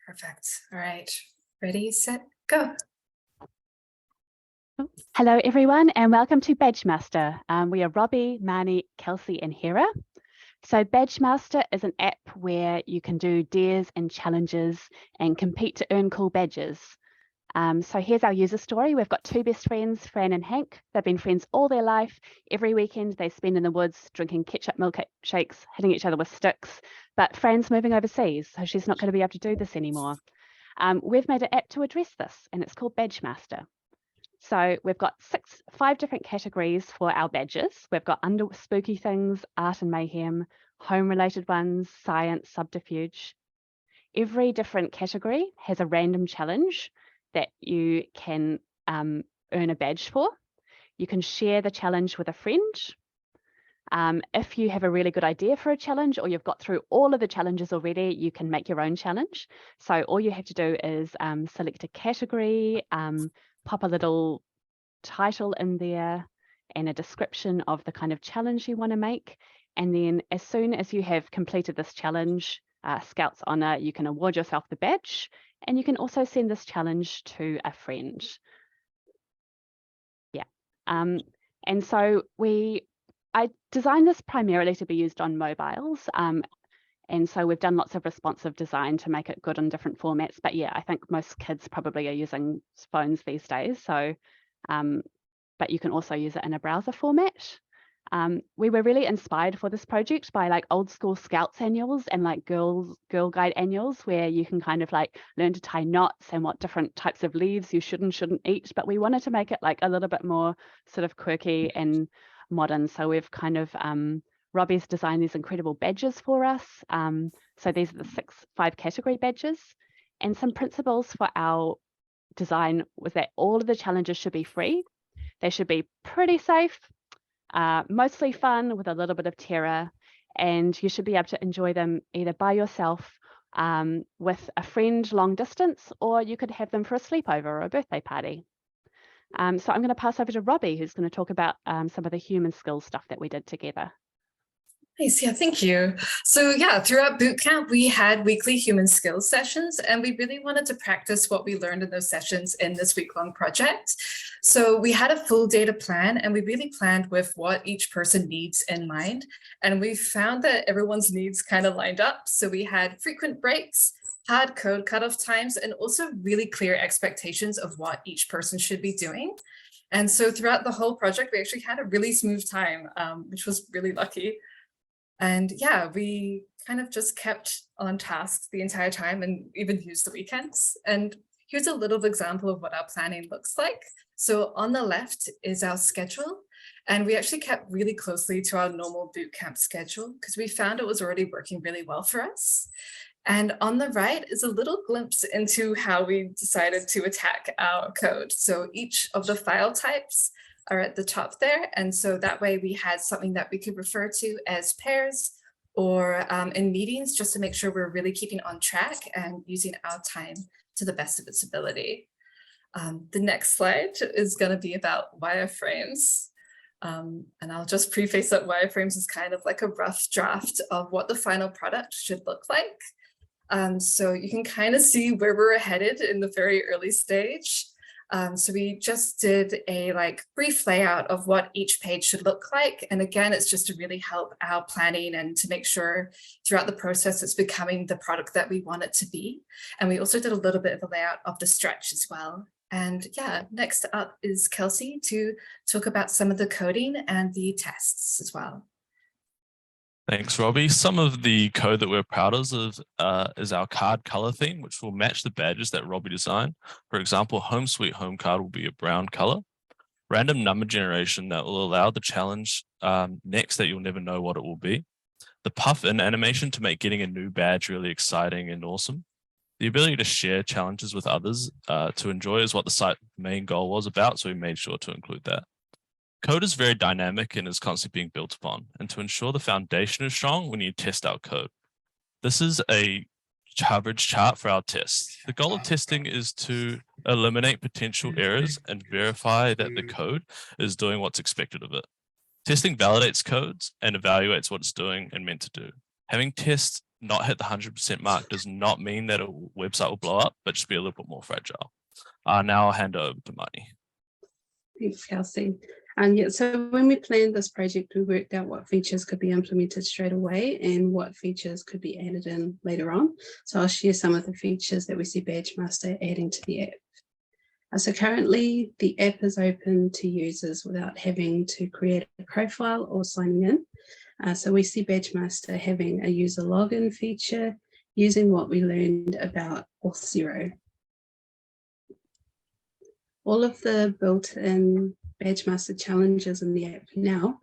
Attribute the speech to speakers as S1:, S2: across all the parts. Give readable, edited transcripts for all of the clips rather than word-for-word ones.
S1: Perfect. All right. Ready, set, go.
S2: Hello, everyone, and welcome to BadgeMaster. We are Robbie, Marnie, Kelsey, and Hera. So BadgeMaster is an app where you can do dares and challenges and compete to earn cool badges. So here's our user story. We've got two best friends, Fran and Hank. They've been friends all their life. Every weekend they spend in the woods drinking ketchup milkshakes, hitting each other with sticks. But Fran's moving overseas, so she's not going to be able to do this anymore. We've made an app to address this, and it's called BadgeMaster. So we've got 5 different categories for our badges. We've got under spooky things, art and mayhem, home-related ones, science, subterfuge. Every different category has a random challenge that you can earn a badge for. You can share the challenge with a friend. If you have a really good idea for a challenge or you've got through all of the challenges already, you can make your own challenge. So all you have to do is select a category, pop a little title in there and a description of the kind of challenge you want to make. And then as soon as you have completed this challenge, Scouts Honor, you can award yourself the badge, and you can also send this challenge to a friend. Yeah. And so I designed this primarily to be used on mobiles. And so we've done lots of responsive design to make it good in different formats. But yeah, I think most kids probably are using phones these days. So, but you can also use it in a browser format. We were really inspired for this project by like old school Scouts annuals and like Girl Guide annuals, where you can kind of like learn to tie knots and what different types of leaves you should and shouldn't eat. But we wanted to make it like a little bit more sort of quirky and modern. So we've kind of Robbie's designed these incredible badges for us. So these are the 5 category badges, and some principles for our design was that all of the challenges should be free. They should be pretty safe, mostly fun with a little bit of terror, and you should be able to enjoy them either by yourself, with a friend long distance, or you could have them for a sleepover or a birthday party. So I'm going to pass over to Robbie, who's going to talk about some of the human skills stuff that we did together.
S1: Nice. Yeah, thank you. So yeah, throughout boot camp, we had weekly human skills sessions, and we really wanted to practice what we learned in those sessions in this week-long project. So we had a full data plan, and we really planned with what each person needs in mind. And we found that everyone's needs kind of lined up. So we had frequent breaks, hard code cutoff times, and also really clear expectations of what each person should be doing. And so throughout the whole project, we actually had a really smooth time, which was really lucky. And yeah, we kind of just kept on task the entire time and even used the weekends. And here's a little example of what our planning looks like. So on the left is our schedule. And we actually kept really closely to our normal boot camp schedule because we found it was already working really well for us. And on the right is a little glimpse into how we decided to attack our code. So each of the file types are at the top there. And so that way we had something that we could refer to as pairs or in meetings, just to make sure we're really keeping on track and using our time to the best of its ability. The next slide is going to be about wireframes. And I'll just preface that wireframes is kind of like a rough draft of what the final product should look like. So you can kind of see where we're headed in the very early stage. So we just did a brief layout of what each page should look like. And again, it's just to really help our planning and to make sure throughout the process it's becoming the product that we want it to be. And we also did a little bit of a layout of the stretch as well. And yeah, next up is Kelsey to talk about some of the coding and the tests as well.
S3: Thanks, Robbie. Some of the code that we're proud of is our card color theme, which will match the badges that Robbie designed. For example, Home Sweet Home card will be a brown color. Random number generation that will allow the challenge next that you'll never know what it will be. The puff in animation to make getting a new badge really exciting and awesome. The ability to share challenges with others to enjoy is what the site's main goal was about, so we made sure to include that. Code is very dynamic and is constantly being built upon. And to ensure the foundation is strong, we need to test our code. This is a coverage chart for our tests. The goal of testing is to eliminate potential errors and verify that the code is doing what's expected of it. Testing validates codes and evaluates what it's doing and meant to do. Having tests not hit the 100% mark does not mean that a website will blow up, but just be a little bit more fragile. Now I'll hand over to Marnie.
S4: Thanks, Kelsey. And yeah, so when we planned this project, we worked out what features could be implemented straight away and what features could be added in later on. So I'll share some of the features that we see BadgeMaster adding to the app. So currently the app is open to users without having to create a profile or signing in. So we see BadgeMaster having a user login feature using what we learned about Auth0. All of the built-in BadgeMaster challenges in the app now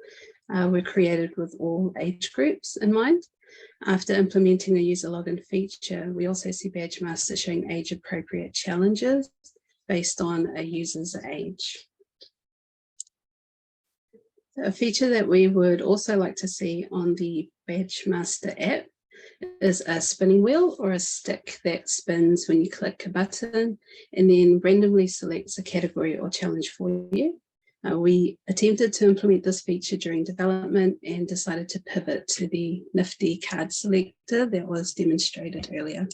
S4: were created with all age groups in mind. After implementing a user login feature, we also see BadgeMaster showing age-appropriate challenges based on a user's age. A feature that we would also like to see on the BadgeMaster app is a spinning wheel or a stick that spins when you click a button and then randomly selects a category or challenge for you. We attempted to implement this feature during development and decided to pivot to the nifty card selector that was demonstrated earlier.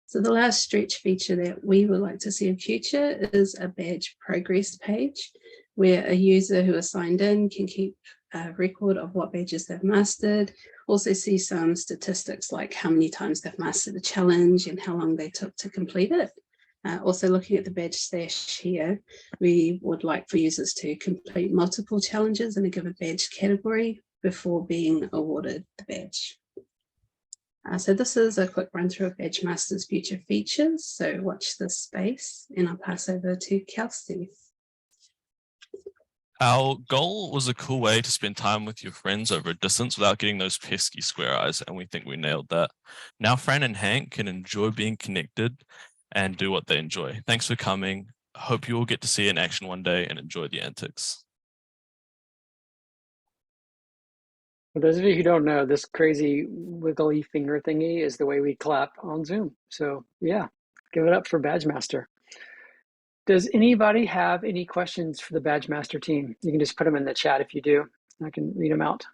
S4: So the last stretch feature that we would like to see in future is a badge progress page where a user who is signed in can keep a record of what badges they've mastered, also see some statistics like how many times they've mastered a challenge and how long they took to complete it. Also looking at the badge stash here, we would like for users to complete multiple challenges in a given badge category before being awarded the badge. So this is a quick run through of BadgeMaster's future features. So watch this space and I'll pass over to Kelsey.
S3: Our goal was a cool way to spend time with your friends over a distance without getting those pesky square eyes, and we think we nailed that. Now Fran and Hank can enjoy being connected and do what they enjoy. Thanks for coming. Hope you all get to see it in action one day and enjoy the antics.
S5: For those of you who don't know, this crazy wiggly finger thingy is the way we clap on Zoom. So yeah, give it up for BadgeMaster. Does anybody have any questions for the BadgeMaster team? You can just put them in the chat if you do. I can read them out.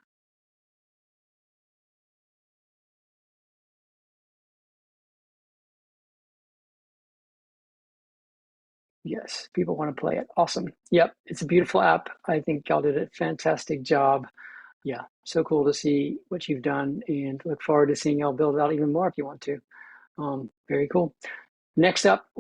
S5: Yes, people want to play it. Awesome. Yep, it's a beautiful app. I think y'all did a fantastic job. Yeah, so cool to see what you've done and look forward to seeing y'all build it out even more if you want to. Very cool. Next up,